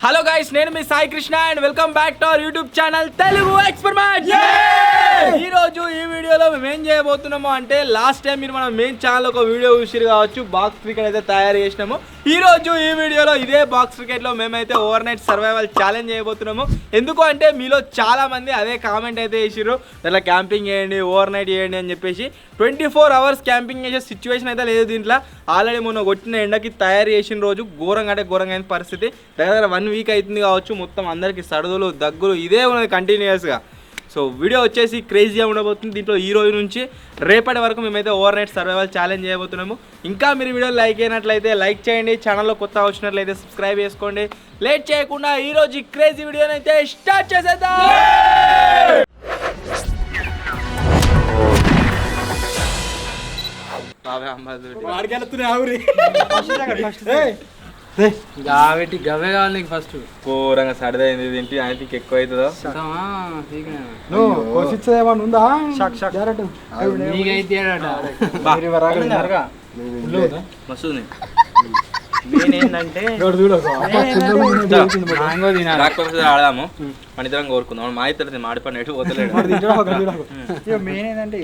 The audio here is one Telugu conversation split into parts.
హలో గైస్, నేను మీ Sai Krishna and welcome back to our YouTube channel Telugu experiment. ఈ రోజు ఈ వీడియోలో మేము ఏం చేయబోతున్నాము అంటే, లాస్ట్ టైం మీరు మన మెయిన్ ఛానల్ ఒక వీడియో చూసిరు కావచ్చు, బాక్స్ క్రికెట్ అయితే తయారు చేసినాము. ఈ రోజు ఈ వీడియోలో ఇదే బాక్స్ క్రికెట్లో మేమైతే ఓవర్ నైట్ సర్వైవల్ ఛాలెంజ్ చేయబోతున్నాము. ఎందుకు అంటే మీలో చాలా మంది అదే కామెంట్ అయితే చేసిర్రు, ఇట్లా క్యాంపింగ్ చేయండి, ఓవర్ నైట్ చేయండి అని చెప్పేసి. 24 hours క్యాంపింగ్ చేసే సిచ్యువేషన్ అయితే లేదు దీంట్లో. ఆల్రెడీ మొన్న కొట్టిన ఎండకి తయారు చేసిన రోజు ఘోరంగా అంటే ఘోరంగా అయిన పరిస్థితి. దగ్గర 1 week అవుతుంది కావచ్చు. మొత్తం అందరికీ సడుదులు దగ్గులు ఇదే ఉన్నది కంటిన్యూస్గా. సో వీడియో వచ్చేసి క్రేజీగా ఉండబోతుంది. దీంట్లో ఈ రోజు నుంచి రేపటి వరకు మేమైతే ఓవర్ నైట్ సర్వైవల్ ఛాలెంజ్ చేయబోతున్నాము. ఇంకా మీరు వీడియో లైక్ అయినట్లయితే లైక్ చేయండి, ఛానల్లో కొత్త వచ్చినట్లయితే సబ్స్క్రైబ్ చేసుకోండి. లేట్ చేయకుండా ఈ రోజు క్రేజీ వీడియోని అయితే స్టార్ట్ చేసేద్దాం. గవే కావాలి నీకు ఫస్ట్. ఘోరంగా సడదైంది తింటే ఆయన ఇంక ఎక్కువ అవుతుందో. మస్తుంది ఆడదాము, మన ఇద్దరం కోరుకుందాం. మా ఇద్దరు మాడిపడి ఎటు పోతలేడు. మెయిన్ ఏంటంటే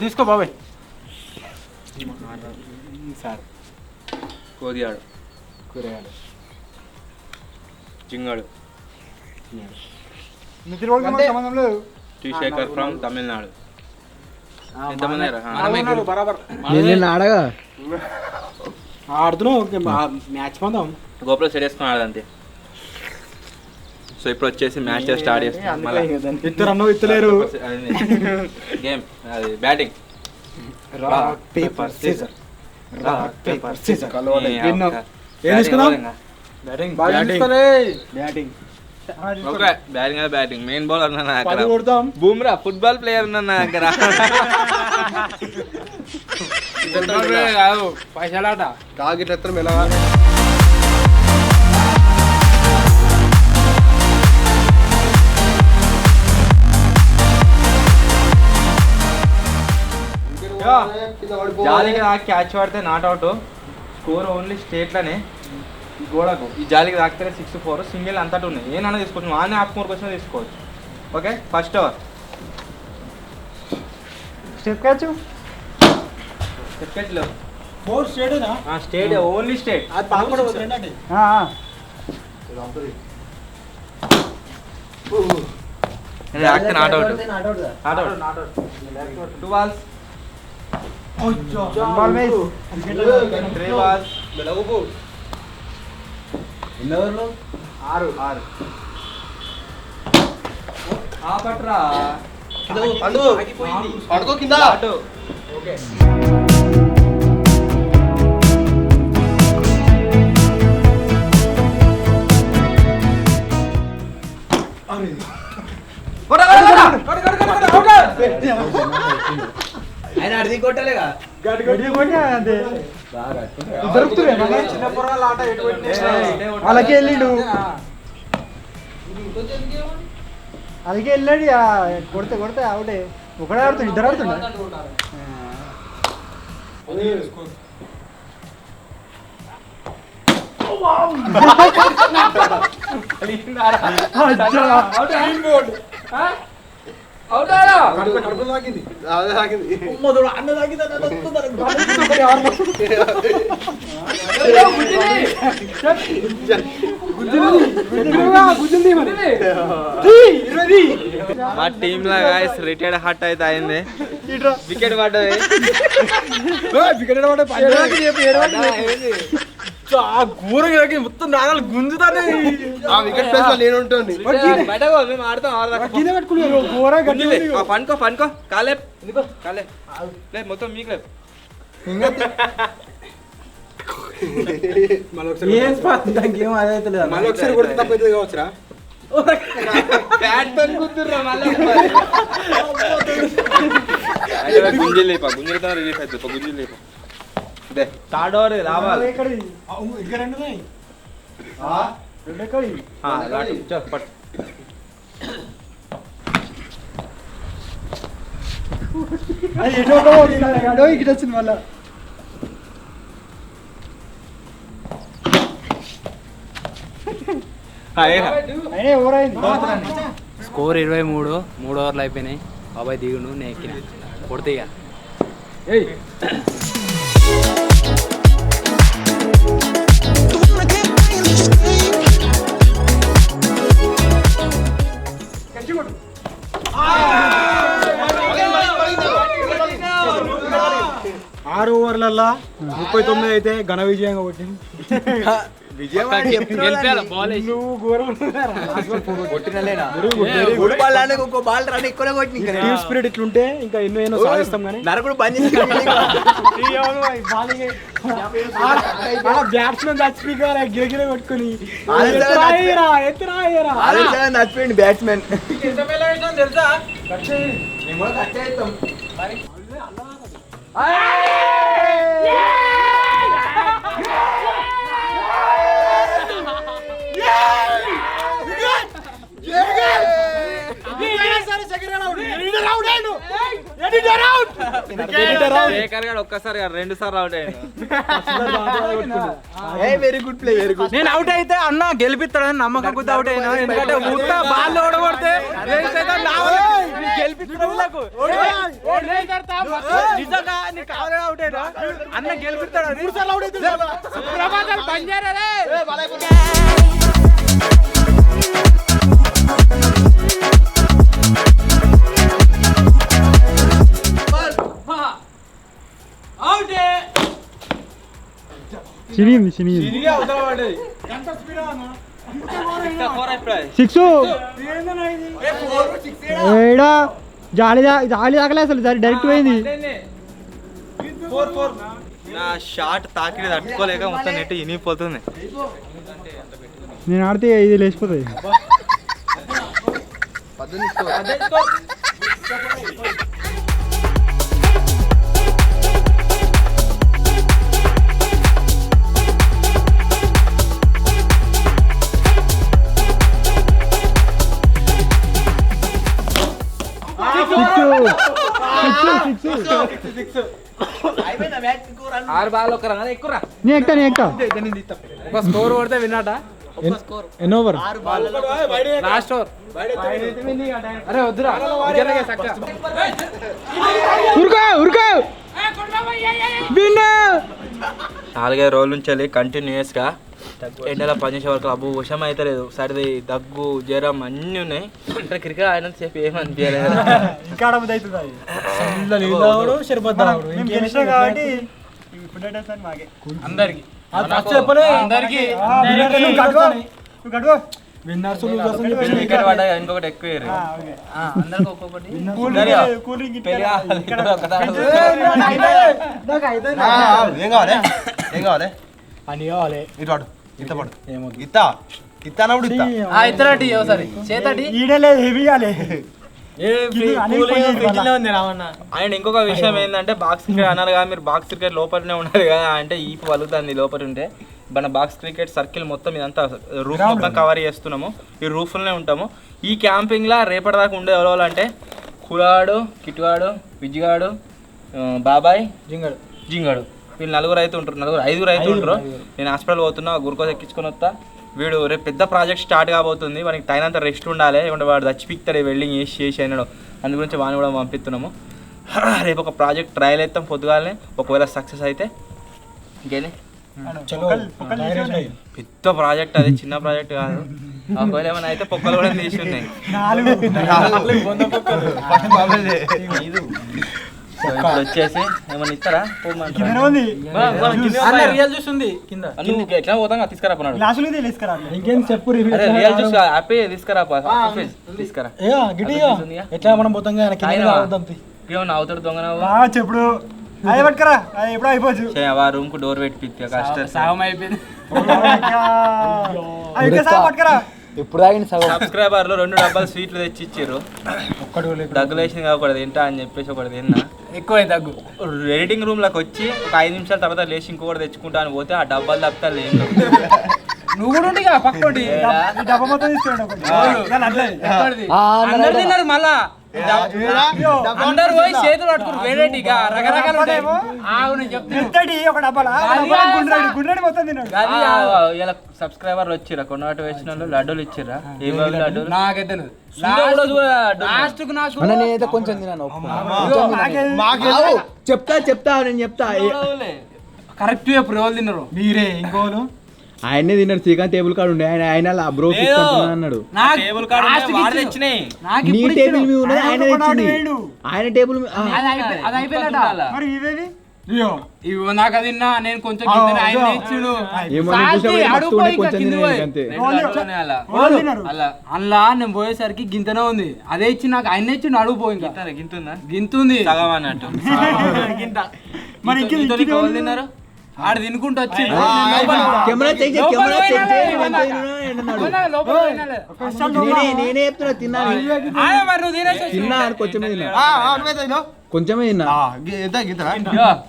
తీసుకో బాబాయ్. కోదియాడు, చింగాడు, శేఖర్ ఫ్రమ్ తమిళనాడు. ఎంతమంది ఆడుతున్నావు మ్యాచ్ పొందాం. గోపులో సెట్ వేసుకుని ఆడదంతే. సో ఇప్పుడు వచ్చేసి మ్యాచ్ స్టార్ట్ చేస్తాం. ఇత్తలేరు గేమ్ అది batting. Batting main bowler Bumrah, football player ఉన్నా దగ్గర. పైసలాట కాగిట్ల మెలగా జాలికి దాకా క్యాచ్ పడితే నాట్ అవుట్. స్కోర్ ఓన్లీ స్టేట్లోనే. ఈ గోడకు ఈ జాలికి దాకితే 6-4. సింగిల్ అంతటా ఉన్నాయి. ఏమన్నా తీసుకోవచ్చు, ఆనే హాఫ్ మోర్కి వచ్చినా తీసుకోవచ్చు. Okay, first over. Step catch step state only state. Not out. 2 balls. 3 balls. 6. పట్రా పడుకో కింద. ఓకే, ఆయన అడిగి కొట్టలేగా. అలాగే వెళ్ళిండు, అలాగే వెళ్ళాడు. కొడితే కొడితే అవుటే. ఒకడే ఆడుతుంది, ఇద్దరు ఆడుతుండ. మా టీమ్ లా గాయస్ రిటైర్డ్ హట్ అయితే అయింది. వికెట్ పడ్డది. ఘోరంగా మొత్తం నాలుగు గుంజుతానే. ఆ వికెట్ ప్లేస్ లో నేను ఉంటుంది. మేము ఆడతాం. పనుకో పనుకో, కాలే కాలే లేదు మొత్తం మీకు లేదు. ఏం అదైతే లేదు. మళ్ళీ ఒకసారి కొడితే తప్పైతే కావచ్చురా. గుంజలు లేపా, గుంజలతో రిలీఫ్ అవుతుంది. గుంజలు లేపా. థర్డ్ ఓవర్ రావాలి. పట్టు. అది ఎటో అడో ఇక్కడ వచ్చింది మళ్ళా అయినా ఎవరైంది స్కోర్ 23 3 ఓవర్లు అయిపోయినాయి బాబాయ్ దిగును నేను ఎక్కిన కొడితే ఇక ఆరు ఓవర్లల్లా 39 అయితే ఘన విజయంగా కొట్టింది స్పిరిట్ ఇట్లుంటే ఇంకా ఎన్నో సాధిస్తాం కానీ నరకుడు పని బ్యాట్స్మెన్ చచ్చిపోయి గిరగిర కొట్టుకుని నచ్చిపోయింది బ్యాట్స్మెన్ తెలుసా ఒక్కసారి 2 సార్లు out very good play very good నేను అవుట్ అయితే అన్న గెలిపిస్తాడని నమ్మకం కొద్ది అవుట్ అయినా ఎందుకంటే ఊట బాల్ ఓడగొడితే నిజంగా నీకు కావాలని అవుట్ అయినా అన్న గెలిపిస్తాడు 3 సార్లు అవుట్ అయితే చినిగింది సిక్స్ ఏడా జాలి తాకలే అసలు డైరెక్ట్ పోయింది నా షాట్ తాకిడి తట్టుకోలేక మొత్తం నెట్ ఇనిగిపోతుంది నేను ఆడితే ఇది లేచిపోతుంది నేను ఎక్కుతా ఒక స్కోర్ కొడితే విన్నాట ఎన్ని ఓవర్ లాస్ట్ ఓవర్ అరే వద్దురా ఉరుకో 4-5 రోజుల నుంచి కంటిన్యూస్ గా ఎండలో పనిచేసే వరకు అబ్బు విషయం అయితే లేదు సరిది దగ్గు జ్వరం అన్నీ ఉన్నాయి అంటే క్రికెట్ ఆడినంత సేపు ఏమనిపించలేదు అందరికి ఇంకొకటి ఎక్కువ అందరికి ఒక్కొక్కటి ఏం కావాలి అని కావాలి ఇటు వాడు ఇంత పడు ఇత్తా ఇత్తానప్పుడు ఇద్దరటి ఒకసారి చేతటి ఈడలే హెవీ కాలే అండ్ ఇంకొక విషయం ఏంటంటే బాక్స్ క్రికెట్ అన్నారు కదా మీరు బాక్స్ క్రికెట్ లోపలనే ఉన్నారు కదా అంటే ఈ పలుకుతుంది లోపల ఉంటే మన బాక్స్ క్రికెట్ సర్కిల్ మొత్తం ఇదంతా రూఫ్ మొత్తం కవర్ చేస్తున్నాము ఈ రూఫ్లోనే ఉంటాము ఈ క్యాంపింగ్లో రేపటిదాకా ఉండే ఎవరు అంటే కులాడు కిటువాడు విజ్జిగాడు బాబాయ్ జింగడు వీళ్ళు 4 అయితే ఉంటారు 5 అయితే ఉంటారు నేను హాస్పిటల్ పోతున్నా గురుకోస్ ఎక్కించుకొని వస్తా వీడు రేపు పెద్ద ప్రాజెక్ట్ స్టార్ట్ కాబోతుంది వానికి తగినంత రెస్ట్ ఉండాలి ఏమంటే వాడు చచ్చిపిస్తాడు వెల్డింగ్ చేసి అయినాడు అందు గురించి వాడిని కూడా పంపిస్తున్నాము రేపు ఒక ప్రాజెక్ట్ ట్రయల్ అవుతాం పొద్దుగానే ఒకవేళ సక్సెస్ అయితే ఇంకేనే పెద్ద ప్రాజెక్ట్ అది చిన్న ప్రాజెక్ట్ కాదు ఒకవేళ ఏమైనా అయితే పొక్కలు కూడా తీసి ఉన్నాయి వచ్చేసి ఏమన్నా ఇస్తారా రియల్ జ్యూస్ ఉంది కింద ఎట్లా పోతాం తీసుకురా ఇంకేం చెప్పు రియల్ జ్యూస్ హ్యాపీ తీసుకురా తీసుకురా ఎట్లా మనం పోతాం ఏమన్నా అవుతాడు దొంగ చెప్పుడు అదే పట్టుకరా ఎప్పుడు అయిపోవచ్చు రూమ్ కు డోర్ పెట్టి కష్టం సాగం అయిపోయింది పట్టుకరా ఇప్పుడు సబ్స్క్రైబర్లు 2 డబ్బాలు స్వీట్లు తెచ్చి ఇచ్చారు దగ్గులు వేసింది కాకూడదు తింటా అని చెప్పేసి ఒకటి తిన్నా ఎక్కువ దగ్గు ఎడిటింగ్ రూమ్ లోకి వచ్చి ఒక 5 నిమిషాల తర్వాత లేచి ఇంకొకటి తెచ్చుకుంటా అని పోతే ఆ డబ్బాలు తప్పుతా లేదు నువ్వు కూడా పక్కోటి మళ్ళా అందరు పోయి చేతులు పట్టుకుని వేరేటిగా రకరకాలు ఉంటాయి. ఆగు నేను చెప్తాను. మెత్తడి ఒక డబ్బాలా గుండ్రడి మొత్తం తిన్నాడు. ఇలా సబ్స్క్రైబర్లు వచ్చిరా కొన్నటి వేసిన వాళ్ళు లడ్డూలు ఇచ్చిరా ఏ లడ్డూలు నాకైతే నేనైతే కొంచెం తిన్నాను. చెప్తా నేను చెప్తా. కరెక్ట్ చెప్పు ఎవరు తిన్నారు మీరే ఇంకోను ఆయనే తిన్నాడు. శ్రీకాంత్ టేబుల్ కార్డు ఉండే ఆయన బ్రో అన్నాడు. టేబుల్ కార్డు తెచ్చినాయి. నీ టేబుల్ మీద ఉన్నది ఆయన తెచ్చింది. ఆయన టేబుల్ అది అయిపోయిందట. మరి ఇవేవి ఇవి నాకు అది తిన్నా నేను కొంచెం గిన్నె ఆయన ఇచ్చిండు. అలా నేను పోయేసరికి గింతనే ఉంది. అదే ఇచ్చి నాకు ఆయన ఇచ్చిండు. అడుగు పోయి గింతుంది అన్నట్టు. మరి తిన్నారు ఆడ తినుకుంటూ వచ్చి నేనే చెప్తున్నా తిన్నా కొంచెమే తిన్నా.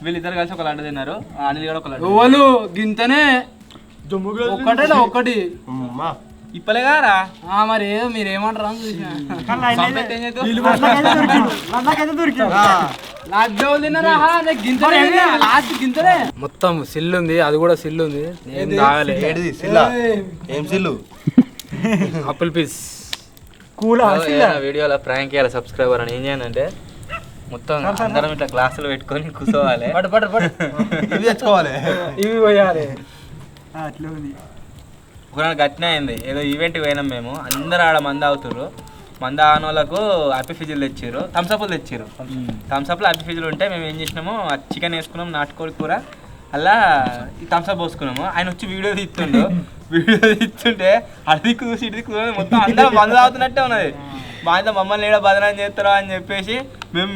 వీళ్ళిద్దరు కలిసి ఒక లడ్డు తిన్నారు. అనిల్ కూడా ఒక లడ్డు. ఓలు గింతనే ఒకటి ఇప్పలేగారా మరి ఏదో మీరు ఏమంటారు అని చూసిన మొత్తం సిల్లు ఉంది. అది కూడా సిల్లు ఉంది. ఏం సిల్లు అప్పుల్ పీస్ వీడియోలో ప్రాంక్ చేయాలి సబ్స్క్రైబర్ అని ఏం చేయాలంటే మొత్తం అందరం ఇట్లా గ్లాసులు పెట్టుకొని కూర్చోవాలి. ఇవి తెచ్చుకోవాలి. ఇవి పోయాలి. అట్లా ఉంది. ఒకనాడు గట్టిన అయింది. ఏదో ఈవెంట్కి పోయినాం మేము. అందరు ఆడ మంది అవుతారు. మంది ఆన వాళ్ళకు హ్యాపీ ఫిజులు తెచ్చారు. థమ్స్అప్లు తెచ్చారు. థమ్స్అప్లో హ్యాపీ ఫిజులు ఉంటే మేము ఏం చేసినాము చికెన్ వేసుకున్నాం నాటుకోడి కూర అలా ఈ థమ్స్అప్ పోసుకున్నాము. ఆయన వచ్చి వీడియో తీస్తుండు. వీడియో తీస్తుంటే అడిదిక్కు చూసి ఇటుదిక్కు చూసి మొత్తం అందరూ మందు తాగుతున్నట్టే ఉన్నది. మా అయితే మమ్మల్ని ఏడా బదనాన్ని చేస్తారో అని చెప్పేసి మేము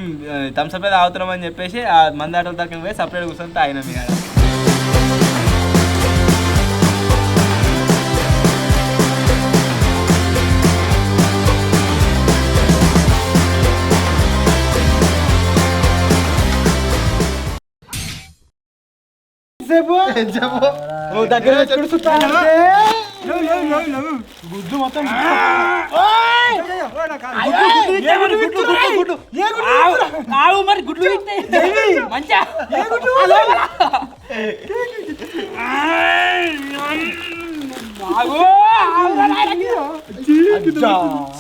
థమ్స్అప్ మీద తాగుతున్నాం అని చెప్పేసి ఆ మంది ఆటల దగ్గర పోయి సపరేట్ కూర్చొని తాగినాం. ఇక గుడ్డు మొత్తం మరి గుడ్లు మంచిగా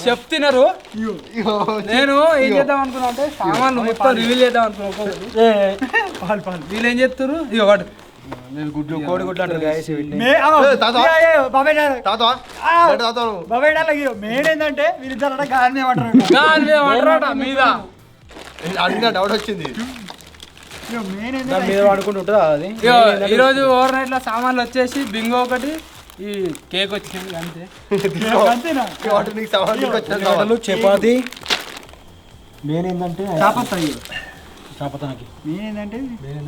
చెప్తున్నారు. నేను ఏం చేద్దాం అనుకున్నా అంటే సామాన్లు మొత్తం రివీల్ చేద్దాం అనుకున్నా. వీళ్ళు ఏం చెప్తారు ఇక వాడు గుడ్లు కోడి గుడ్లు అంటారు. మెయిన్ ఏంటంటే వీళ్ళిద్దరు గాలి అంటారట మీద డౌట్ వచ్చింది. మెయిన్ మీద వాడుకుంటూ ఉంటుందా అది? ఈరోజు ఓవర్ నైట్ లో సామాన్లు వచ్చేసి బింగో ఒకటి ఈ కేక్ వచ్చింది అంతే. చపాతి మెయిన్ ఏంటంటే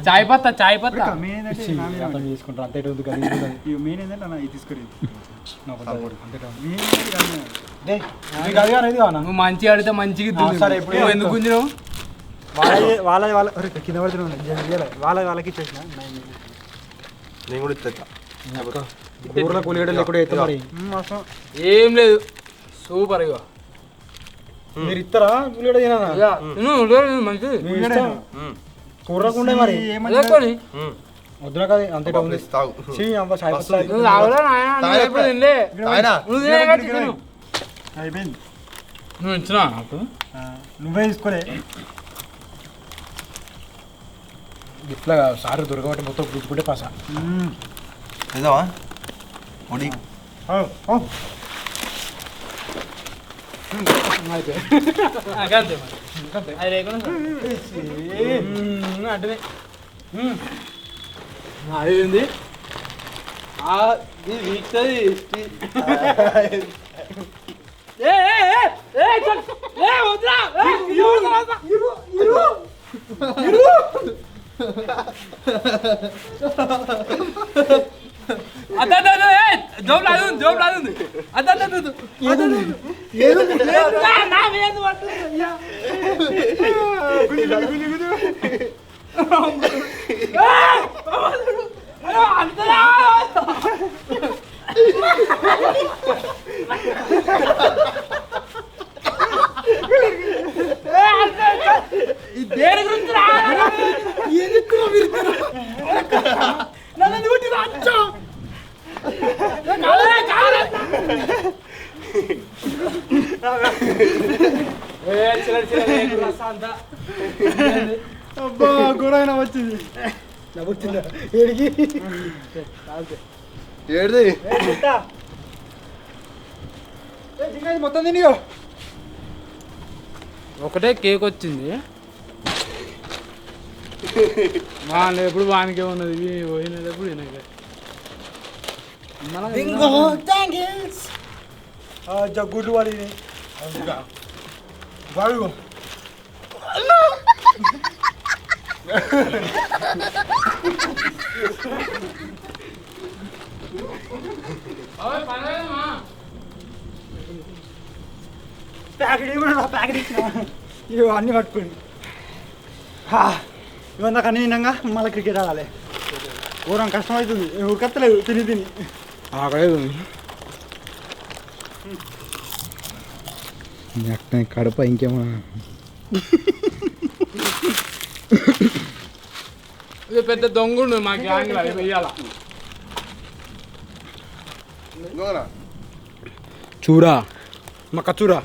చాయ్ పత్తా మెయిన్ ఏంటంటే తీసుకుంటారు అంతే. మెయిన్ ఏంటంటే అన్న ఇది తీసుకురేది నువ్వు మంచిగా అడిగితే మంచిగా నువ్వు ఎందుకు గుంజినావు? వాళ్ళ కింద పడుతున్నాడు. వాళ్ళకి ఇచ్చేసిన నేను కూడా ఇస్తా. ఏం లేదు సూపర్. ఇక మీరు ఇస్తారా మంచిది కూరకుండే మరి వద్దురా కదా అంతే అయిపోయింది. నువ్వు ఇచ్చినా నువ్వే తీసుకోలే ఇట్లా సారి దొరకబట్టి మొత్తం కూర్చుకుంటే పాసా అదేంది జోబ్ లాదుంది అంతా అబ్బా ఘోరమైన వచ్చింది ఏడికి ఏడిది మొత్తం తినియో ఒకటే కేక్ వచ్చింది వాళ్ళు ఎప్పుడు వానికే ఉన్నది ఇవి పోయినప్పుడు వినక జగ్గుడ్డు వాడి వాడు ప్యాకెట్ ఇవ్వడు ప్యాకెట్ ఇచ్చిన ఇవి అన్నీ పట్టుకోండి ఇవన్నీ నాకు అన్ని తిన్నాక మళ్ళీ క్రికెట్ ఆడాలి ఘోరం కష్టమవుతుంది ఉరకత్తలేదు తిని తిని కడప ఇంకేమో ఇది పెద్ద దొంగడు మా గ్యాంగ్ లో వెయ్యాల చూరా మా కచ్చూరా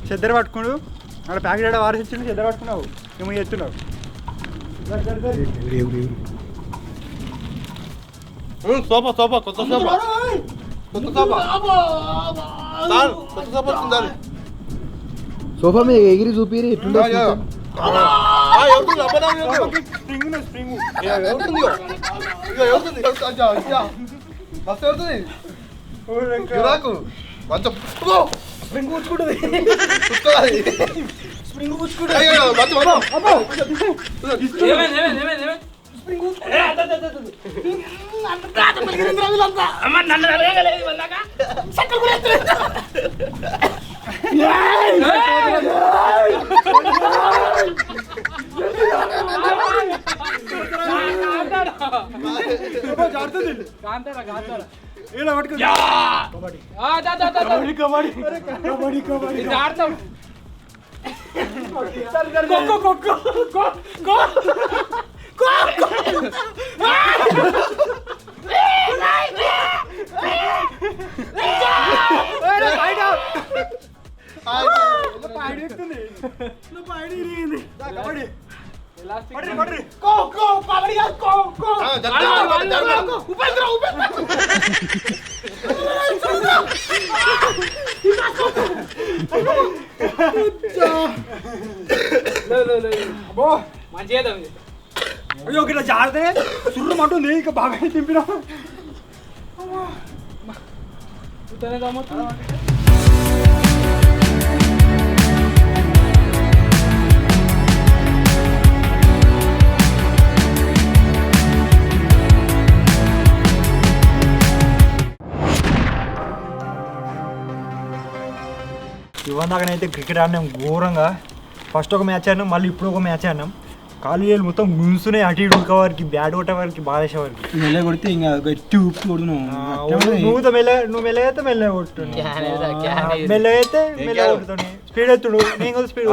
చెద్దరు పట్టుకున్నాడు అక్కడ ప్యాకెట్ ఆడ వారేసిండు చెద్దరు పట్టుకున్నావు ఏమో చేస్తున్నావు సోఫా సోఫా కొత్త సోఫా కొత్త సోఫా సార్ కొత్త సోఫా వచ్చింది సోఫా మీద ఎగిరి చూపిరి ఎట్లుండే స్ప్రింగ్ ఉన్నది స్ప్రింగ్ స్ప్రింగ్ కూర్చుకుంటుంది స్ప్రింగ్ కూర్చుకుంటుంది అయ్యో ఇట్లా జారితే సుర్రం అంటుంది ఇక బాగా తింపినా ఇవన్నాకనైతే క్రికెట్ ఆడినాం ఘోరంగా ఫస్ట్ ఒక మ్యాచ్ ఆడినాం మళ్ళీ ఇప్పుడు ఒక మ్యాచ్ ఆడినాం కాలు మొత్తం గుంసునే అటు ఇటు ఉడక వారికి బ్యాట్ కొట్టే వారికి బాధేసే వారికి మెల్ల కొడితే ఇంకా గట్టి ఉప్పు నువ్వు మెల్లగైతే మెల్ల కొట్టుండు మెల్లగైతే మెల్ల కొడుతుంది స్పీడ్ ఎత్తుడు నేను కూడా స్పీడ్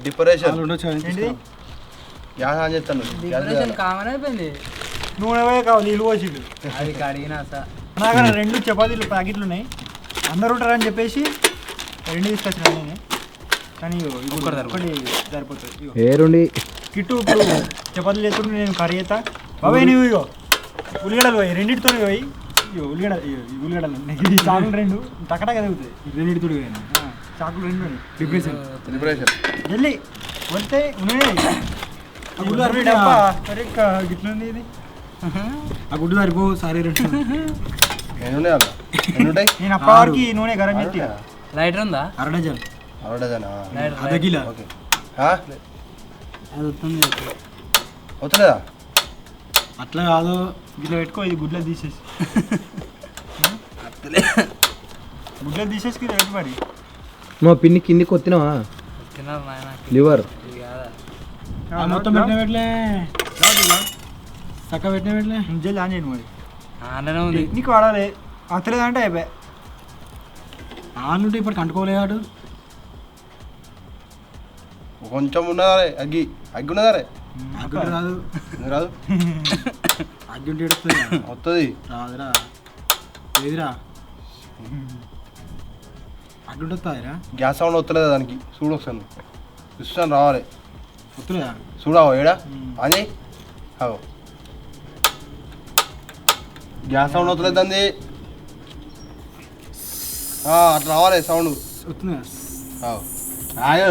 డిప్రెషన్ ఏంటిది కామన్ అయిపోయింది నూనె కావాలి నీళ్ళు పోసి అది కడిగినా నాకన్నా 2 చపాతీలు ప్యాకెట్లు ఉన్నాయి అందరు ఉంటారని చెప్పేసి 2 తీసుకొచ్చిన నేను కానీ ఒకటి సరిపోతుంది ఏరుండి కిట్టు ఇప్పుడు చపాతీలు చేస్తుంటే నేను కర్రీ చేస్తా బాబాయ్ నువ్వు ఇగో ఉల్లిగడలు పోయి రెండింటితో పోయి ఇగో ఉల్లిగడలు ఈ చాకులు 2 టకటా కదుగుతాయి రెండింటితో పోయినా చాకులు 2 డిప్రెషన్ వెళ్ళి వస్తే ఉన్నాయి డబ్బా అరే గిట్లుంది ఇది ఆ గుడ్డు సరిపో సారీ నేను అప్పటికి నూనె గరం పెట్టి లైటర్ ఉందా అర డజన్ అర్ధ కిలో అవుతుందా అట్లా కాదు గిట్ల పెట్టుకో ఇది గుడ్లో తీసేసి గుడ్లో తీసేసి రేటు మరి మా పిన్ని కిందికి కొత్తినావా తిన్నారు నాయన లివర్ మొత్తం పెట్టలే చక్క పెట్టలే జల్లి ఆన్ చేయండి మరి ఆండనే ఉంది నీకు వాడాలి అత్తలేదంటే అయిపోయి ఆనుంటే ఇప్పుడు కంటుకోలేవాడు కొంచెం ఉన్నదా అగ్గి ఉన్నదా రే అగ్గుంటే రాదు రాదు అగ్గుంటే ఎడుతుంది వస్తుంది రాదురా ఏదిరా అగ్గుంటే వస్తుందిరా గ్యాస్ సౌండ్ వస్తలేదు దానికి చూడు ఒకసారి ఇస్తాను రావాలి వస్తుందా చూడవు ఏడా అని అవు గ్యాస్ సౌండ్ వస్తలేదు దాన్ని అట్లా రావాలి సౌండ్ వస్తుందా అవు ఆయ్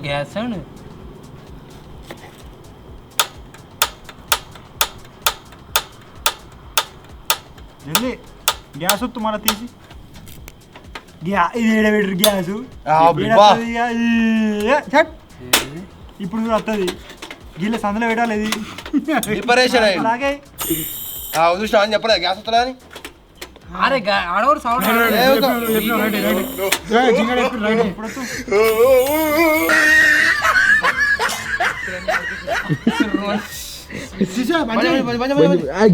గ్యాస్ అండి జల్దీ గ్యాస్ వత్తు మళ్ళీ తీసి ఇది ఏడబెట్టరు గ్యాసు అబ్బా. ఇప్పుడు కూడా వస్తుంది గిల్ల సందులో పెట్టాలి ఇది ప్రిపరేషన్ అయ్యింది అలాగే చూసినా అని చెప్పలే గ్యాస్ వస్తుందా అని అరే ఆడవాడు సౌండ్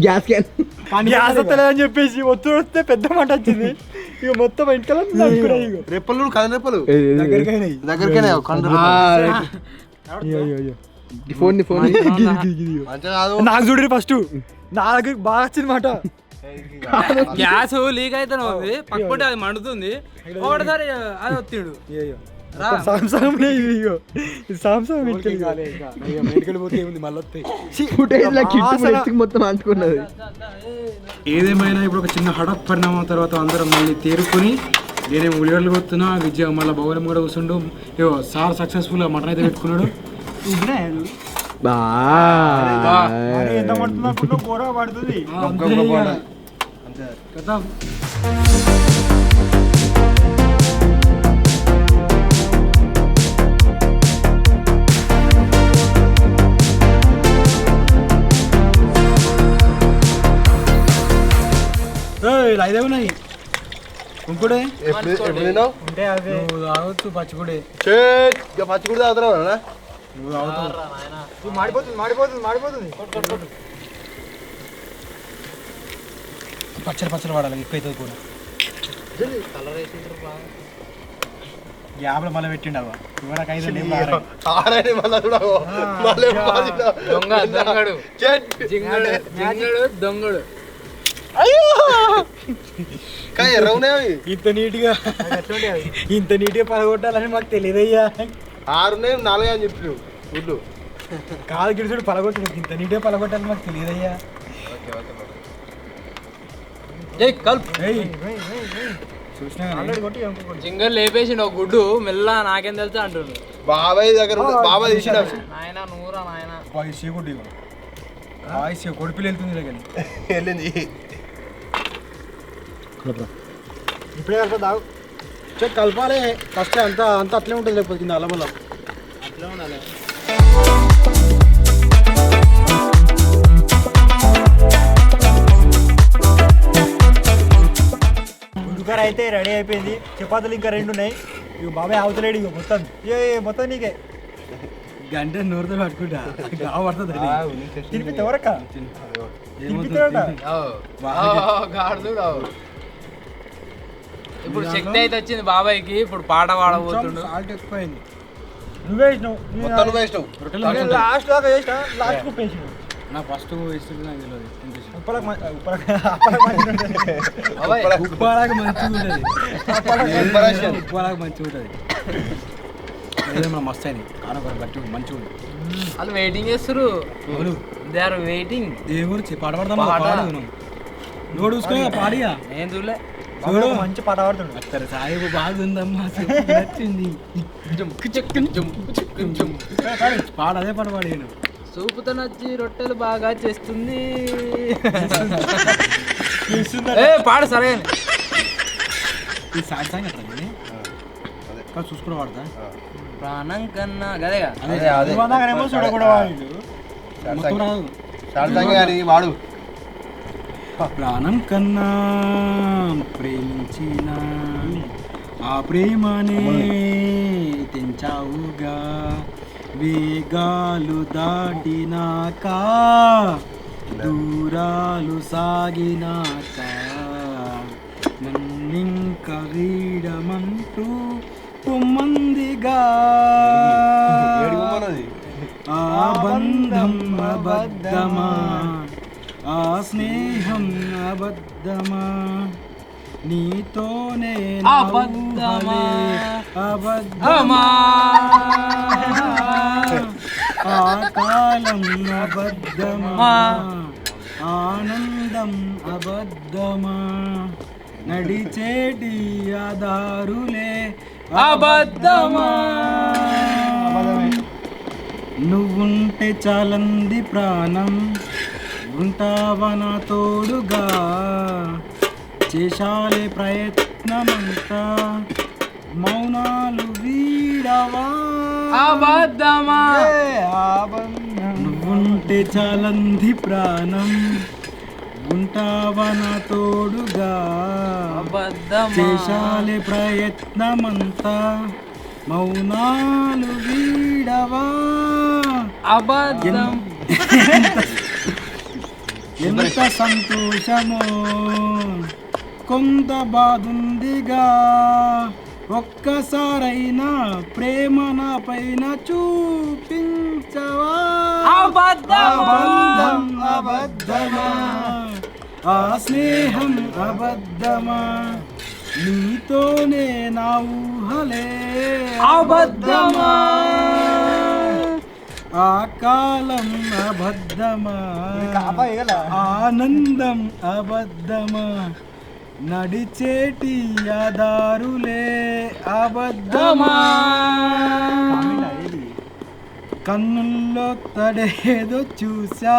గ్యాస్ క్యాన్ గ్యాస్ వస్తలేదని చెప్పేసి ఒత్తుడు వస్తే పెద్ద మాట వచ్చింది ఇక మొత్తం ఇంట్లో రెప్పలు కథ రెప్పలు దగ్గరికైనా దగ్గరికైనా ఫోన్ మంచిగా కాదు నాకు చూడరు ఫస్ట్ నా దగ్గర బాగా వచ్చింది మాట గ్యాస్ లీక్ అయితే ఉంది పక్కుంటే అది మండుతుంది ఒకటిసారి అది వత్తిడు సాంసంగ్ సాంసంగ్ మెడికల్ పోతే ఏముంది మళ్ళీ వస్తాయి మొత్తం అంటుకున్నది. ఏదేమైనా ఇప్పుడు ఒక చిన్న హఠాత్ పరిణామం తర్వాత అందరం మళ్ళీ తేరుకొని నేనేం ఉలిగడ్డలు కొడుతున్నా విజయ్ మళ్ళీ బౌలం కూడా కూర్చుండు ఇగో సార్ సక్సెస్ఫుల్గా మటన్ అయితే పెట్టుకున్నాడు ఎంత పడుతుందో కూర పడుతుంది కదా ఐదే ఉన్నాయి ఇంకోటే ఎప్పుడు తిన్నావు అంటే అదే తాగొచ్చు పచ్చిపొడి పచ్చిగుడి తాగుతున్నావు నువ్వు తాగుతావు మాడిపోతుంది పచ్చడి వాడాలి ఎక్కువ అవుతుంది కూడా యాభై మళ్ళీ పెట్టిండు అవ్వ ఇవరకు ఐదు ఆరని మళ్ళా చూడవు దొంగడు కానీ ఎర్రవున్నాయి ఇంత నీట్గా పలగొట్టాలని మాకు తెలియదయ్యా 6 ఉన్నాయి 4 అని చెప్పి గుడ్లు కాలు గిడుచుడు పలగొట్టాడు ఇంత నీట్గా పలగొట్టాలని మాకు తెలియదయ్యా జింగల్ లేపేసిండు ఒక గుడ్డు మెల్ల నాకేం తెలుసా అంటుండు బాబాయ్ దగ్గర ఉంది బాబాయ్ తీసిన నాయన నూరా నాయన కొడుపులు వెళ్తుంది కానీ వెళ్ళింది ఇప్పుడే కలప తాగు కలపాలి ఫస్ట్ అంతా అట్లే ఉంటుంది లేకపోతే కింద అల్లం అట్లా ఉండాలి ఉడుకర అయితే రెడీ అయిపోయింది చపాతీలు ఇంకా 2 ఉన్నాయి ఇక బాబాయ్ అవతలేడు ఇక మొత్తం నీకే గంట నూరుతో పట్టుకుంటా పడుతుంది తినిపితే ఎవరక్క ఇప్పుడు శక్తి అయితే వచ్చింది బాబాయ్కి ఇప్పుడు పాట పాడబోతుండు సాల్ట్ ఎక్కువైంది నువ్వే వేసినావు మొత్తం నువ్వు వేసినావు లాస్ట్ దాకా వేసినా లాస్ట్ కుప్ప వేసినావు నా ఫస్ట్ వేస్తుంది నాకు తెలియదు ఉప్పలకు ఉప్పాలకు మంచిగా ఉంటుంది ఉప్పాలకు మంచిగా ఉంటుంది ఏదైనా మస్తు అయింది కారం గట్టి మంచిగా ఉంది వాళ్ళు వెయిటింగ్ చేస్తారు దే ఆర్ వెయిటింగ్ ఏ గురించి పాట పడతాను నువ్వు చూసుకుని పాడియా నేను చూడలే మంచి పాట పాడుతుంది అత్తరు సాయిబు బాగుందమ్మా నచ్చింది పాట అదే పాట పాడాను సూపుతో నచ్చి రొట్టెలు బాగా చేస్తుంది పాడు సరే ఈ సాడ్ సాంగ్ ఎట్లా చూసుకుని వాడతా ప్రాణం కన్నా గదేగా వాడు ప్రాణం కన్నా ప్రేమించిన ఆ ప్రేమనే తెంచావుగా వేగాలు దాటినాక దూరాలు సాగినాక నన్నింక వీడమంటూ పొమ్మందిగా ఆ బంధం అబద్ధమా ఆ స్నేహం అబద్ధమా నీతోనే నా అబద్ధమా? ఊహలే అబద్ధమా ఆ కాలం అబద్ధమా ఆనందం అబద్ధమా నడిచేటి ఆదారులే అబద్ధమా నువ్వుంటే చాలంది ప్రాణం ఉంటావా నా తోడుగా చేశాలే ప్రయత్నమంతా మౌనాలు వీడవా అబద్ధమా? నువ్వుంటే చాలంది ప్రాణం ఉంటావా నా తోడుగా అబద్ధమా? చేశాలే ప్రయత్నమంతా మౌనాలు వీడవా అబద్ధం. ఎంత సంతోషమో కొంత బాధుందిగా ఒక్కసారైనా ప్రేమ నా పైన చూపించవా అబద్ధం అబద్ధమా ఆ స్నేహం అబద్ధమా నీతోనే నా ఊహలే అబద్ధమా ఆ కాలం అబద్ధమా ఆనందం అబద్ధమా నడిచేటి ఆదారులే అబద్ధమా కన్నుల్లో తడేదో చూసా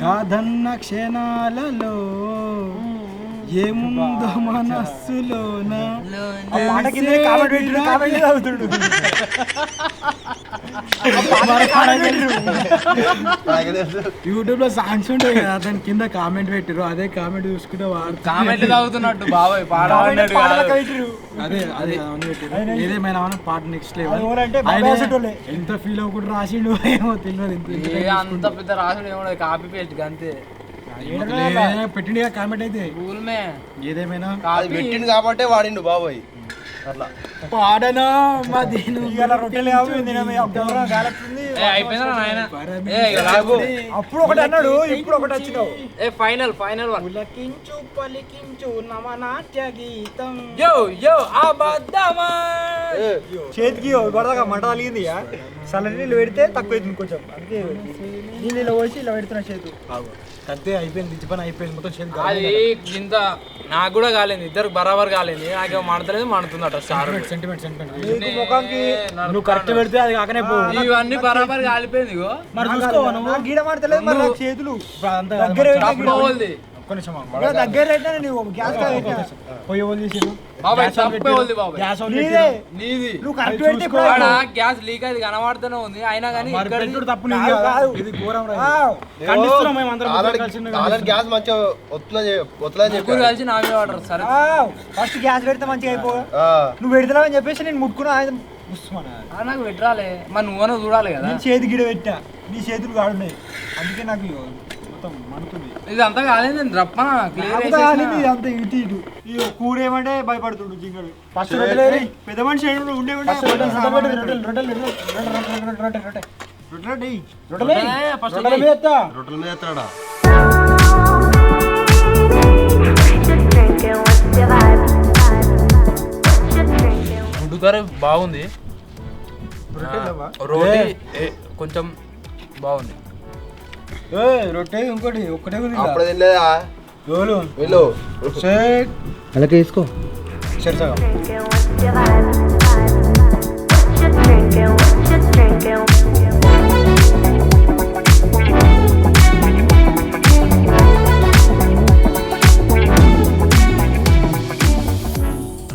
కాదన్న క్షణాలలో ఏముందో మనస్సులోన యూట్యూబ్ లో సాంగ్స్ ఉంటాయి కదా దాని కింద కామెంట్ పెట్టారు అదే కామెంట్ చూసుకుంటే కామెంట్ తాగుతున్నట్టు బాబాయ్ పాట పాడినట్టు కాదు. అదే అదే అవన్నీ పెట్టారు ఏదేమైనా పాట నెక్స్ట్ లెవెల్ ఎంత ఫీల్ అవ్వకుండా రాసిండు ఏమో తెలియదు ఏ అంత పెద్ద రాసుడు ఏమో కాపీ పేస్ట్ అంతే పెట్టిండు కామెంట్ అయితే స్కూల్ మే ఏదేమైనా అది పెట్టిండు కాబట్టే వాడిండు బాబాయ్ అట్లా పాడనా మదిను అయిపోయిందా నాయన లాగు అప్పుడు ఒకటి అన్నాడు ఇప్పుడు ఒకటి వచ్చినావు ఫైనల్ ఫైనల్ వన్ పులకించు పలికించు నవనాట్య గీతం యో యో అబద్ధమా చేతికి గొడవగా మంట తగిలింది చల్ల నీళ్ళు పెడితే తక్కువ అవుతుంది కొంచెం అందుకే నీళ్ళు ఇలా పోసి ఇలా పెడుతున్నా చేతు అంతే అయిపోయింది దిచ్చి పని అయిపోయింది మొత్తం చేతి అది ఇంత నాకు కూడా కాలేదు ఇద్దరు బరాబర్ కాలేదు నాకేమో మండతలేదు మండుతుందట స్టార్ సెంటిమెంట్ నువ్వు కరెక్ట్ పెడితే అది కాకనే పో ఇవన్నీ బరాబర్ కాలిపోయింది ఇగో మరి చూసుకో నువ్వు గీడ మాడతలేదు మరి నాకు చేతులు తప్పవల్ది ఒక్క నిమిషం దగ్గర పెట్టినా నువ్వు గ్యాస్ పొయ్యి వాళ్ళు చేసి బాబాయ్ తప్పవల్ది బాబాయ్ గ్యాస్ నీది నువ్వు కరెక్ట్ పెడితే గ్యాస్ లీక్ అది కనబడుతూనే ఉంది అయినా కానీ తప్పు నీది కాదు. ఇది ఘోరం రా ఇది. ఖండిస్తున్నాం మేము అందరం ఆల్రెడీ గ్యాస్ మంచిగా ఒత్తులని చెప్పి ముగ్గురు కలిసి నామే వాడరు సరే ఫస్ట్ గ్యాస్ పెడితే మంచిగా అయిపో నువ్వు పెడతావు అని చెప్పేసి నేను ముట్టుకున్నా ఆయన ఉస్మానా. నాకు పెట్టరాలే మరి నువ్వనో చూడాలి కదా నేను చేతి గిడ పెట్టా నీ చేతులు కాడున్నాయి అందుకే నాకు మొత్తం మండుతుంది ఇది అంతా కాలేదు నేను రప్పన అంత ఇటు ఇటు ఈ కూర ఏమంటే భయపడుతుండు జింగడు ఫస్ట్ పెద్ద మనిషి ఉండే రొట్టెల మీద ఎత్తాడా గుడ్డు కర్రీ బాగుంది రోటీ కొంచెం బాగుంది రొట్టె ఇంకోటి ఒక్కటే ఉంది అప్పుడు తినలేదా రోలు వెళ్ళు అలాగే వేసుకో సరే సగం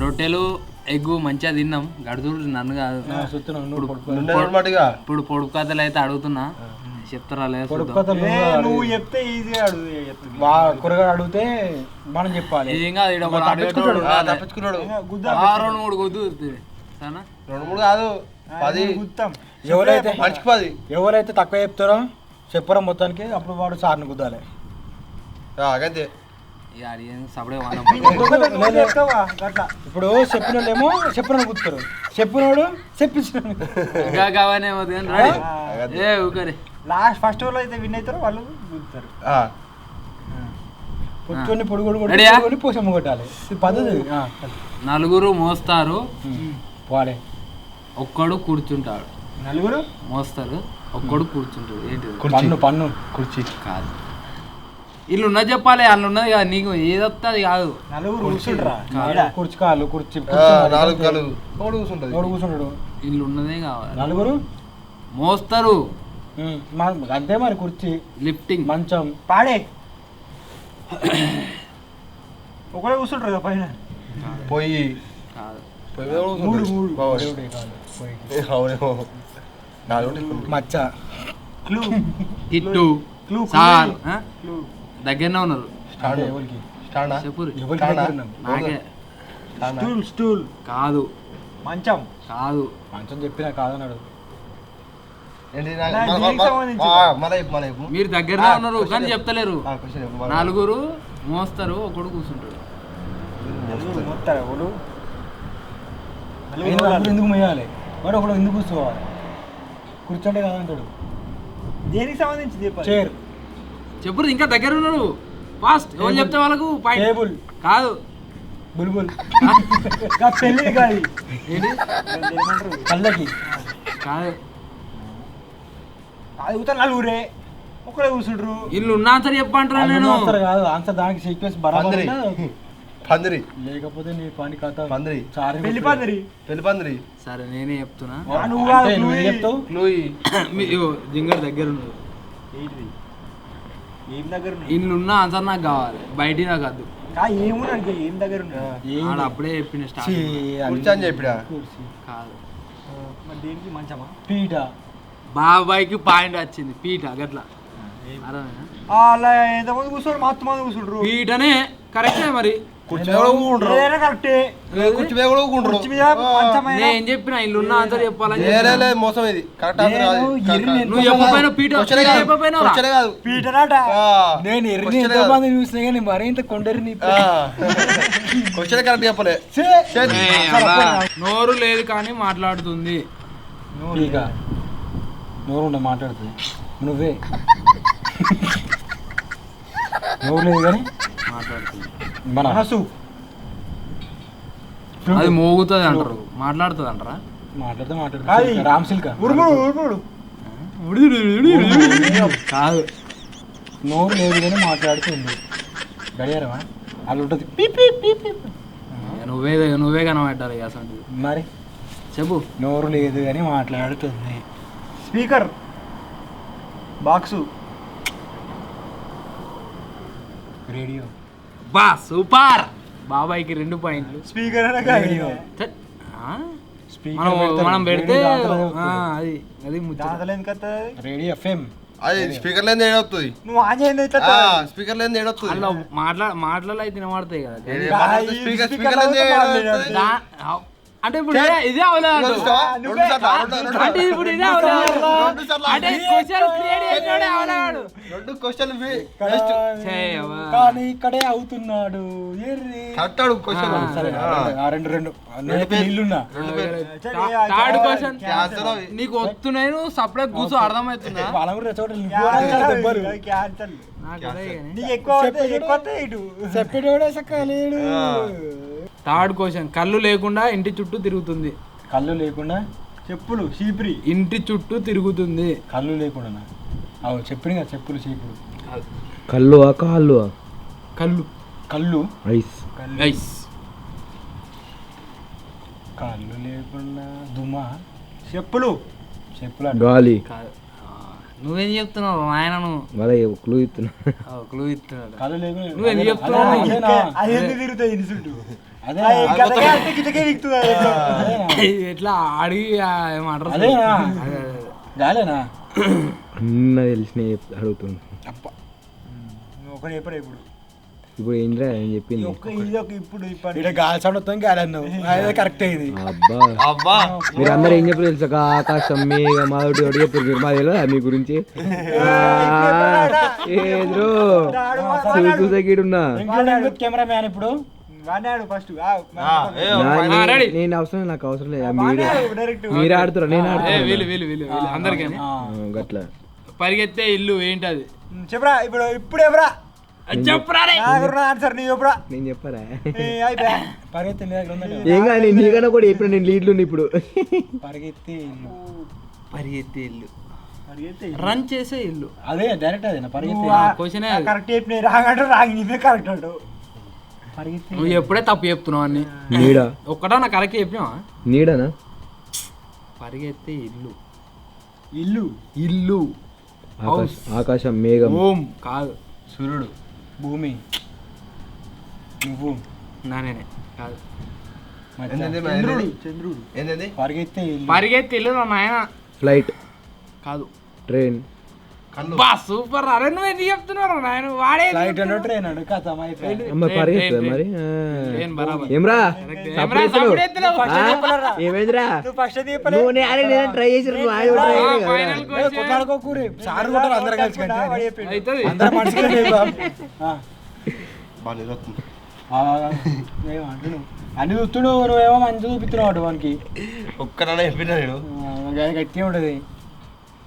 రొట్టెలు ఎగ్గు మంచిగా తిన్నాం గడుతుడు నన్ను కాదు ఇప్పుడు పొడుపు కథలు అయితే అడుగుతున్నా చెప్తారా లేదా నువ్వు చెప్తే ఈజీగా అడుగు కూరగాయలు అడిగితే మనం చెప్పాలి ఏం కాదు ఈడ ఒకడు అడిగేటోడు ఉండాలి. తప్పించుకున్నాడు ఆ 2-3 గుద్దు తిరుగుతుంది సరేనా 2-3 కాదు 10 గుత్తం మనిషికి 10 ఎవరైతే తక్కువ చెప్తారో చెప్పరా మొత్తానికి అప్పుడు వాడు సార్ని కుద్దాలి అంతే ఇప్పుడు చెప్పిన వాళ్ళేమో చెప్పిన కుదుతారు చెప్పినోడు చెప్పించిన లాస్ట్ ఫస్ట్ వాళ్ళు అయితే విన్ అవుతారు వాళ్ళు కుదుతారు కూర్చొని పొడి పోసమ్మ కొట్టాలి ఇది పద్ధతి నలుగురు మోస్తారు వాడే ఒక్కడు కూర్చుంటాడు. నలుగురు మోస్తారు ఒక్కడు కూర్చుంటాడు. ఏంటిది? పన్ను కుర్చీ కాదు. ఇల్లు ఉన్నది చెప్పాలి, వాళ్ళు ఉన్నది కాదు. నీకు ఏది వస్తుంది అది కాదు. నలుగురు కూర్చుంటారా? కుర్చీ కాళ్ళు కుర్చీ కూర్చుంటాడు. ఇల్లు ఉన్నదే కావాలి. నలుగురు మోస్తారు అంతే మరి. కుర్చీ లిఫ్టింగ్ మంచం పాడే ఒకడే కూర్చుంటారు కదా పైన. పోయి కాదు. మచ్చ కిట్టు సార్ దగ్గరనే ఉన్నారు. చెప్పు. నాకే స్టూల్ కాదు. మంచం కాదు. మంచం చెప్పినా కాదన్నాడు. మీరు దగ్గరనే ఉన్నారు కానీ చెప్తలేరు. నలుగురు మోస్తారు ఒకడు కూర్చుంటాడు. ఎందుకు మొయ్యాలి వాడు ఒకడు ఎందుకు కూర్చోవాలి? కూర్చోండే కాదంటాడు. దేనికి సంబంధించి చైర్ చెప్పుడు. ఇంకా దగ్గర ఉన్నారు. ఫాస్ట్ ఎవరు చెప్తే వాళ్ళకు టేబుల్ కాదు. బుల్బుల్ పెళ్ళి కాదు ఏంటి? కళ్ళకి కాదు. అది కూర్చొని నలుగురే ఒకడే కూర్చుంటారు. ఇల్లు ఉన్న ఆన్సర్ చెప్పంటారా? నేను కాదు ఆన్సర్ దానికి సీక్వెన్స్ బరాబర్ పందిరి. లేకపోతే నీ పని కథ పందిరి. పెళ్లి పందిరి. పెళ్లి పందిరి. సరే నేనే చెప్తున్నా. చెప్తావు జింగర్ దగ్గర ఉన్నది. ఏం దగ్గర ఇల్లు ఉన్న ఆన్సర్ నాకు కావాలి, బయట నాకు వద్దు. ఏమున్నాడు ఏం దగ్గర ఉన్నాడు అప్పుడే చెప్పిన స్టార్ట్. కుర్చీ అని చెప్పినా కాదు. దేనికి మంచమా? పీట. బాబాయ్కి పాయింట్ వచ్చింది. పీట గట్లా అలా ఎంతమంది కూర్చోరు? మత్తు మంది కూర్చుంటారు. పీటనే కరెక్టే మరి. నేను చెప్పిన ఇల్లు ఉన్న ఆన్సర్ చెప్పాలని. మోసం ఇది కరెక్ట్. నువ్వు చెప్పపోయినా పీట నేను ఎర్రని చూసినా కానీ మరీ ఇంత కొండరిని కరెక్ట్ చెప్పలే. నోరు లేదు కానీ మాట్లాడుతుంది. నోరు మాట్లాడుతుంది. నువ్వే నోరు లేదు కానీ మాట్లాడుతుంది. మనసు అది మోగుతుంది అంటారు, మాట్లాడుతుంది అంటారా? మాట్లాడుతుంది. రామ్ సిల్క్ కాదు. నోరు లేదు కానీ మాట్లాడుతుంది. గడియారమా? అది ఉంటుంది. నువ్వే కనబడ్డారు అసలు. మరి చెప్పు. నోరు లేదు కానీ మాట్లాడుతుంది. Speaker box. రేడియో. బా సూపర్. బాబాయ్కి 2 పాయింట్లు. స్పీకర్ మనం పెడితే అది రేడియో ఎఫ్ఎం. అది స్పీకర్ లేని ఏడవుతుంది. నువ్వు ఆన్ చేయండి. స్పీకర్ లేని ఏడవుతుంది. అలా మాటలు అయితే వినబడతాయి కదా. స్పీకర్ అంటే ఇప్పుడు ఇదే అవలేదు. అంటే ఇప్పుడు ఇదే అవలేదు. అంటే క్వశ్చన్ క్రియేట్ చేసినోడే అవలేడు. 2 క్వశ్చన్ కానీ ఇక్కడే అవుతున్నాడు. థర్డ్ క్వశ్చన్ నీకు వస్తున్నాయి, నువ్వు సపరేట్ కూర్చో. అర్థమవుతుందా? Third question. కళ్ళు లేకుండా ఇంటి చుట్టూ తిరుగుతుంది. కళ్ళు లేకుండా చెప్పులు చీపురి. ఇంటి చుట్టూ తిరుగుతుంది. కళ్ళు లేకుండా చెప్పిన కదా చెప్పులు చీపురు. కళ్ళు కాళ్ళు. కళ్ళు కళ్ళు ఐస్. ఐస్. కళ్ళు లేకుండా దుమ్మ. చెప్పులు గాలి. నువ్వేం చెప్తున్నావు ఆయన? నువ్వు క్లూ ఇస్తున్నా. క్లూ ఇస్తున్నాడు. కళ్ళు లేకుండా నువ్వేం చెప్తున్నావు? ఎట్లా అడిగి ఏమంటారు? గాలేనా? అన్న తెలిసిన అడుగుతుంది. ఒకటి చెప్పరా ఇప్పుడు? ఇప్పుడు ఏంద్రా ఏం చెప్పింది ఇది ఒక ఇప్పుడు ఇక్కడ గాలి సౌండ్ వస్తుంది గాలి అన్నావు అదే కరెక్ట్ అయింది. అబ్బా అబ్బా మీరు అందరు ఏం చెప్పారు తెలుసా ఆకాశం మేఘ మాధుడి ఒకటి చెప్పారు మీరు మా తెలియదా మీ గురించి ఏదో చూసేకీడున్నా కెమెరా మ్యాన్ ఇప్పుడు వాడాడు ఫస్ట్ నేను అవసరం నాకు అవసరం లేదు మీరు ఆడుతురా నేను ఆడుతున్నా అందరికీ గట్లా పరిగెత్తే ఇల్లు ఏంటది చెప్పరా ఇప్పుడు ఎవరా చెప్పరా ఆన్సర్ నీ చెప్పరా నేను చెప్పరా పరిగెత్తి ఏం కానీ నీకన్నా కూడా చెప్పిన నేను లీడ్లు ఇప్పుడు పరిగెత్తి పరిగెత్తే ఇల్లు రన్ చేసే ఇల్లు అదే డైరెక్ట్ అదేనా పరిగెత్తి క్వశ్చన్ కరెక్ట్ చెప్పిన రాగంటూ రాగి నీవే కరెక్ట్ అంటావు పరిగెత్తి నువ్వు ఎప్పుడే తప్పు చెప్తున్నావు అన్ని నీడ ఒక్కటా నా కరెక్ట్ చెప్పినావా నీడనా పరిగెత్తే ఇల్లు ఇల్లు ఇల్లు ఆకాశం మేఘం ఓం కాదు సూర్యుడు భూమి నువ్వు నానే కాదు చంద్రుడు చంద్రుడు ఏంటండి పరిగెత్తే ఇల్లు పరిగెత్తే ఇల్లు నా నాయన ఫ్లైట్ కాదు ట్రైన్ కళ్ళు బా సూపర్ అరే నువ్వు ఎందుకు చెప్తున్నావు నాయన వాడే ఫ్లైట్ అన్న ట్రైన్ అడు కథ అమ్మ పరిగెత్తుంది మరి ట్రైన్ బరాబర్ ఏమ్రా ఏమ్రా, సప్పుడు ఎత్తున్నావు? ఏమైందిరా నువ్వు ఫస్ట్ నువ్వు నేను ట్రై చేసి ఫైనల్ క్వశ్చన్ కొట్లాడుకోకూరి సార్ కూడా అందరం కలిసి అవుతుంది అందరం మనుషులు బాగా నిలవుతుంది ఏమంటున్నావు అన్ని చూస్తున్నావు నువ్వేమో మంచి చూపిస్తున్నావు వానికి ఒక్కనన్నా చెప్పినా నేను గట్టిగా ఉంటుంది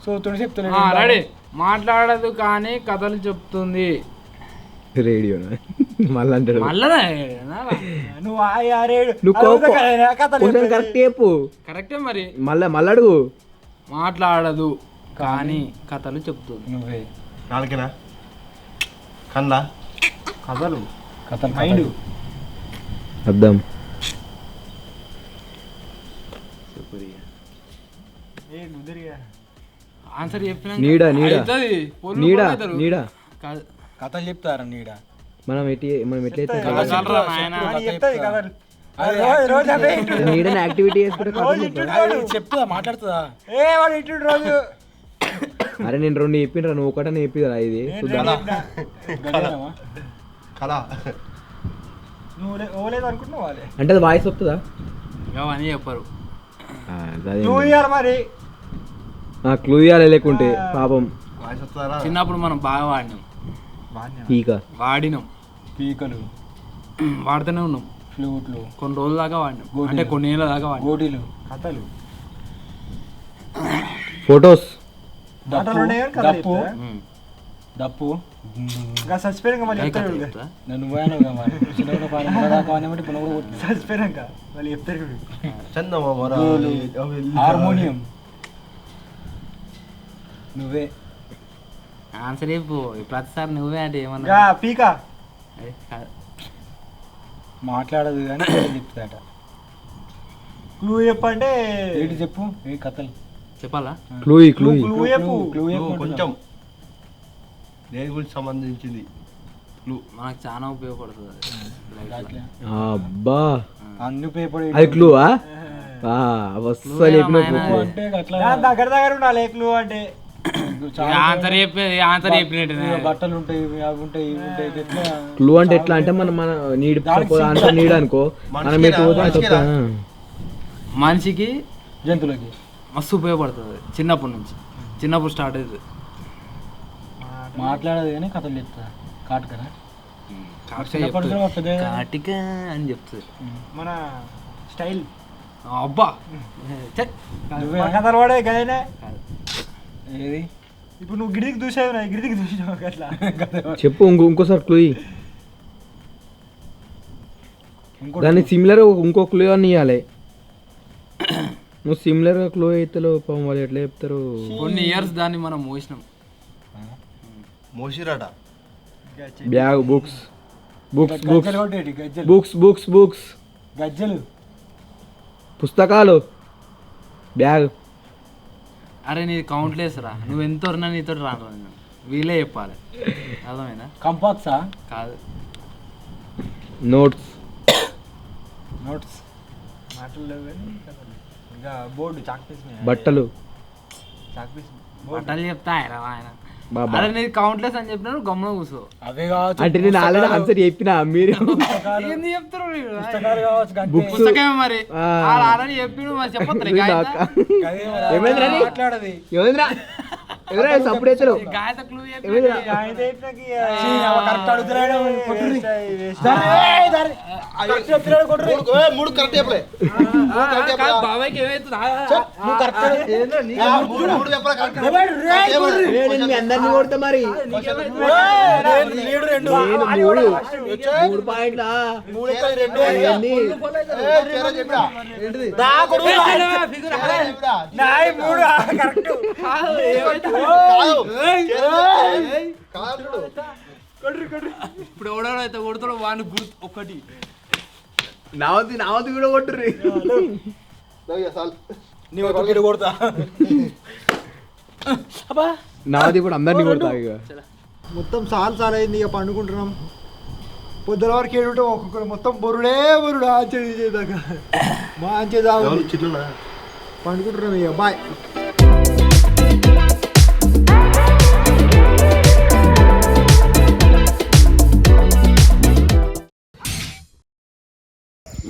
చూస్తుండే రెడీ చెప్తున్నాడు మాట్లాడదు కానీ కథలు చెప్తుంది రేడియోనా మళ్ళీ అంటాడు మళ్ళా నువ్వు ఆరేడు నువ్వు కరెక్ట్ చెప్పు కరెక్టే మరి మళ్ళీ అడుగు మాట్లాడదు కానీ కథలు చెప్తుంది నువ్వే నాలుగేనా కన్నా కథలు కథలు మైండ్ అర్థం ఆన్సర్ చెప్పినా నీడ నీడ నీడ నీడ కాదు కథలు చెప్తారా నీడ మనం ఎట్లయితే కథలరా నాయనా. నీడని యాక్టివిటీ చేసుకుంటే కథలు చెప్తాడు. చెప్తుందా మాట్లాడుతుందా ఏ వాడు ఇటు రోజు అరే నేను రెండు చెప్పిండ్రా నువ్వు ఒకటనే చెప్పిరా ఇది కళ నువ్వు ఓలేదు అనుకుంటున్నావు వాళ్ళే అంటే అది వాయిస్ వస్తుందా అవన్నీ చెప్పరు నువ్వు ఇవ్వాలి మరి క్లూ ఇవ్వాలి లేకుంటే పాపం వాయిస్ వస్తుందా చిన్నప్పుడు మనం బాగా వాడినాం పీక వాడినాం పీకలు వాడుతూనే ఉన్నాం ఫ్లూట్లు కొన్ని రోజుల దాకా వాడినాం గోటీలు. అంటే కొన్ని ఏళ్ళ దాకా వాడినాం గోటీలు కథలు ఫొటోస్ డప్పు ఉమ్. డప్పు ఇంకా చచ్చిపోయాక మళ్ళీ ఏ కథ చెప్తాడు చెప్తా? నన్ను పోయాను చచ్చిపోయాక మళ్ళీ చెప్తారు చందమామ హార్మోనియం నువ్వే ఆన్సర్ చెప్పు ప్రతిసారి నువ్వే అంటే ఏమన్నా ఇంకా పీక ఏ, కాదు. మాట్లాడదు కానీ చెప్తాట నువ్వు చెప్పంటే ఏంటి చెప్పు ఏ కథలు చెప్పాలా క్లూ క్లూ నువ్వు చెప్పు కొంచెం దేని గురించి సంబంధించింది మనకు చాలా ఉపయోగపడుతుంది అది life లో. అబ్బా అన్ని పేపర్ అది క్లూవా అసలు చెప్పిన clue. అంటే దగ్గర దగ్గర ఉండాలి క్లూ అంటే ఆన్సర్ చెప్పినట్టు బట్టలు ఉంటాయి అవి ఉంటాయి ఇవి ఉంటాయి ఇది ఎట్లా క్లూ అంటే ఎట్లా అంటే మన నీడ్ అంటే నీడ్ అనుకో మనం ఎటు పోతే అటు వస్తా. మనిషికి జంతువులకి మస్తు ఉపయోగపడుతుంది అది. చిన్నప్పుడు స్టార్ట్ అవుతుంది మాట్లాడదు కానీ కథలు చెప్తా కాటుకరా చిన్నప్పటి నుంచి వస్తుంది కాటిక అని చెప్తుంది మన స్టైల్ అబ్బా ఛే. కథలు పడే గదేనా కాదు. ఏది ఇప్పుడు నువ్వు గిడికి చూసావు నా గిడికి చూసావు అట్లా చెప్పు ఇంకోసారి క్లూ దాన్ని సిమిలర్ ఇంకో క్లూ అని ఇవ్వాలి నువ్వు సిమిలర్ క్లూ అయితే పాపం వాళ్ళు ఎట్లా చెప్తారు కొన్ని ఇయర్స్ దాన్ని మనం మోసినాం మోసిరాట బ్యాగ్ బుక్స్ బుక్స్ బుక్స్ గజ్జలు కొట్టేటి గజ్జలు బుక్స్ బుక్స్ బుక్స్ గజ్జలు పుస్తకాలు బ్యాగ్ అరే నీది కౌంట్లెస్ రా నువ్వు ఎంత ఉన్నా నీతో రాను నేను వీళ్ళే చెప్పాలి అర్థమైందా కంపాక్సా కాదు నోట్స్ నోట్స్ మాటలు లేవు కానీ ఇంకా బోర్డు చాక్ పీస్ బట్టలు చాక్ పీస్ బట్టలు చెప్తా రా ఆయన బాబా అరే నీది కౌంట్లెస్ అని చెప్పినారు గమ్మున కూర్చో. అవే కావచ్చు అంటే నేను ఆల్రెడీ ఆన్సర్ చెప్పిన మీరు ఏంది చెప్తారు మీరు? పుస్తకాలు కావచ్చు గంతే. బుక్స్ పుస్తకమే మరి ఆ. ఆల్రెడీ చెప్పిండు మరి చెప్పొద్దు గాయత. గదే మరి. ఏమైందిరా నీ? మాట్లాడది ఏమైందిరా ఎవరా సప్పుడు ఎత్తలు గాయత క్లూ ఏమైందిరా? అయితే ఇట్లకి, కరెక్ట్ అడుగుతున్నాడు కొట్టుర్రి. మూడు కరెక్ట్ చెప్పలే బాబాయ్కి ఏమైతుంది? మూడు చెప్పలే కరెక్ట్ ఏ, నేను మీ అందరినీ కొడతా మరి లీడు రెండు. నేను మూడు పాయింట్ల మూడు ఎక్కడ రెండు అవన్నీ చెప్పరా దా కొడుకు. నాయి మూడు కరెక్ట్. ఇప్పుడు ఎవడో అయితే కొడతాడు వాడిని గుర్తు ఒకటి. నావతి కూడా కొట్టుర్రి నీ ఒక గిడు కొడతా. నావతి ఇప్పుడు అందరినీ కొడతా ఇక మొత్తం సాల్ అయింది, ఇక పండుకుంటున్నాం. పొద్దున వరకు ఏడుంటే ఒక్కొక్కరు మొత్తం బొరుడే బొరుడు ఆంచేది చేదాకా మంచిదా చిన్న పండుకుంటున్నాం. ఇక బాయ్.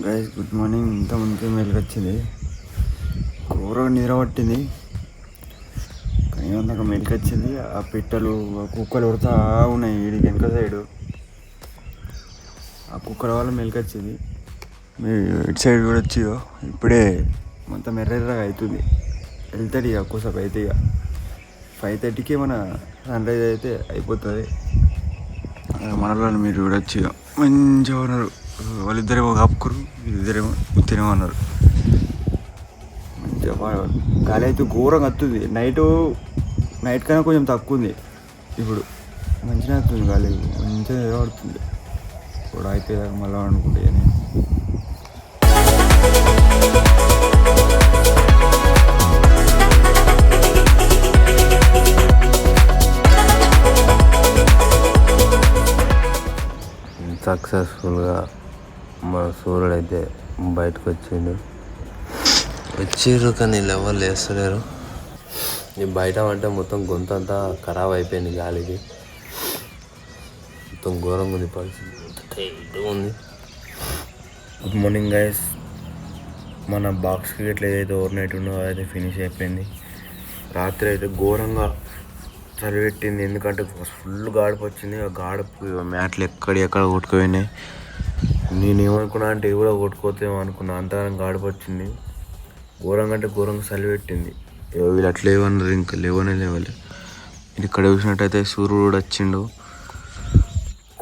Guys good morning. ఇంత ముందుకే మెలకు వచ్చింది, కూర నిద్ర పట్టింది, కానీ అందాక మెలకు వచ్చింది. ఆ పిట్టలు ఆ కుక్కలు ఉడతా ఉన్నాయి వీడికి వెనక సైడు. ఆ కుక్కల వల్ల మెలకు వచ్చింది. మీరు ఇటు సైడ్ కూడా వచ్చి ఇప్పుడే మొత్తం ఎర్రెర్రగా అవుతుంది. వెళ్తాడు ఇక కూసపు అయితే ఇక 5:30కి మన సన్ రైజ్ అయితే అయిపోతుంది. మన వాళ్ళు మీరు చూడొచ్చు ఇక మంచిగా ఉన్నారు. వాళ్ళిద్దరేమో కప్పుకురు, వీళ్ళిద్దరేమో తినమన్నారు. మంచిగా గాలి అయితే ఘోరంగా వస్తుంది. నైట్ కన్నా కొంచెం తక్కువ ఉంది, ఇప్పుడు మంచిగా వస్తుంది గాలి, మంచిగా నిలబడుతుంది. ఇప్పుడు అయిపోయేదాకా మళ్ళీ అనుకుంటే సక్సెస్ఫుల్గా మన సూర్యుడు అయితే బయటకు వచ్చిర్రు, కానీ ఎవరు లేస్తలేరు. ఈ బయట అంటే మొత్తం గొంతు అంతా ఖరాబ్ అయిపోయింది గాలికి, మొత్తం ఘోరంగా ఉంది పరిస్థితి, టైట్గా ఉంది. Good morning guys. మన బాక్స్ క్రికెట్లో ఏదైతే ఓవర్ నైట్ ఉందో అదైతే ఫినిష్ అయిపోయింది. రాత్రి అయితే ఘోరంగా చలి పెట్టింది, ఎందుకంటే ఫుల్ గాడుపు వచ్చింది. ఆ గాడుపు మ్యాట్లు ఎక్కడ కొట్టుకుపోయినాయి. నేనేమనుకున్నా అంటే ఇవి కూడా కొట్టుకోతేమో అనుకున్నా, అంతగానం గాడుపు వచ్చింది. ఘోరంగా అంటే ఘోరంగా చలి పెట్టింది. వీళ్ళు అట్లా లేవన్నారు, ఇంకా లేవాలి. ఇక్కడ చూసినట్టయితే సూర్యుడు కూడా వచ్చిండు.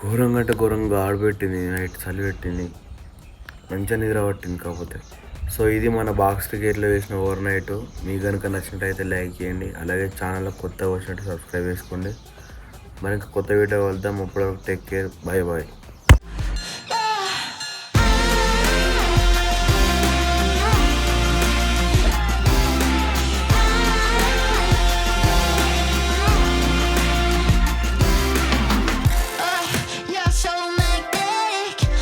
ఘోరంగా అంటే ఘోరంగా గాడు పెట్టింది, నైట్ చలి పెట్టింది, మంచిగా నిద్ర పట్టింది. కాకపోతే సో ఇది మన బాక్స్ క్రికెట్లో వేసిన ఓవర్ నైట్. మీకు కనుక నచ్చినట్టయితే లైక్ చేయండి, అలాగే ఛానల్లో కొత్తగా వచ్చినట్టు సబ్స్క్రైబ్ చేసుకోండి. మరి ఇంకా కొత్త వీడియో వెళ్దాం. అప్పటివరకు టేక్ కేర్, బాయ్ బాయ్.